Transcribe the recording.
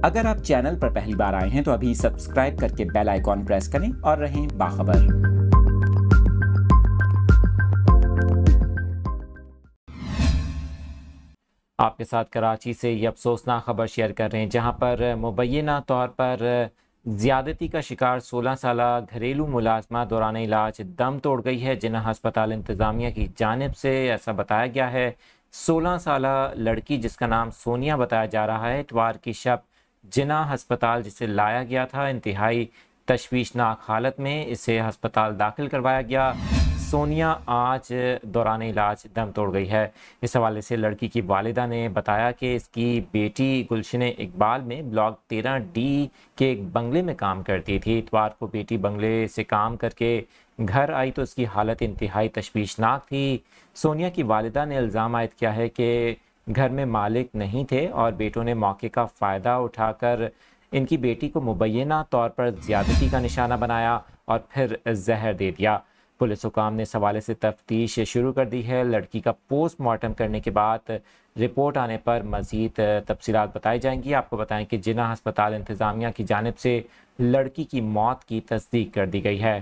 اگر آپ چینل پر پہلی بار آئے ہیں تو ابھی سبسکرائب کر کے بیل آئیکن پریس کریں اور رہیں باخبر۔ آپ کے ساتھ کراچی سے یہ افسوسناک خبر شیئر کر رہے ہیں، جہاں پر مبینہ طور پر زیادتی کا شکار 16 سالہ گھریلو ملازمہ دوران علاج دم توڑ گئی ہے۔ جناح ہسپتال انتظامیہ کی جانب سے ایسا بتایا گیا ہے۔ 16 سالہ لڑکی جس کا نام سونیا بتایا جا رہا ہے، اتوار کی شب جناح ہسپتال جسے لایا گیا تھا، انتہائی تشویشناک حالت میں اسے ہسپتال داخل کروایا گیا۔ سونیا آج دوران علاج دم توڑ گئی ہے۔ اس حوالے سے لڑکی کی والدہ نے بتایا کہ اس کی بیٹی گلشن اقبال میں بلاک 13D کے ایک بنگلے میں کام کرتی تھی۔ اتوار کو بیٹی بنگلے سے کام کر کے گھر آئی تو اس کی حالت انتہائی تشویشناک تھی۔ سونیا کی والدہ نے الزام عائد کیا ہے کہ گھر میں مالک نہیں تھے اور بیٹوں نے موقع کا فائدہ اٹھا کر ان کی بیٹی کو مبینہ طور پر زیادتی کا نشانہ بنایا اور پھر زہر دے دیا۔ پولیس حکام نے اس حوالے سے تفتیش شروع کر دی ہے۔ لڑکی کا پوسٹ مارٹم کرنے کے بعد رپورٹ آنے پر مزید تفصیلات بتائی جائیں گی۔ آپ کو بتائیں کہ جناح ہسپتال انتظامیہ کی جانب سے لڑکی کی موت کی تصدیق کر دی گئی ہے۔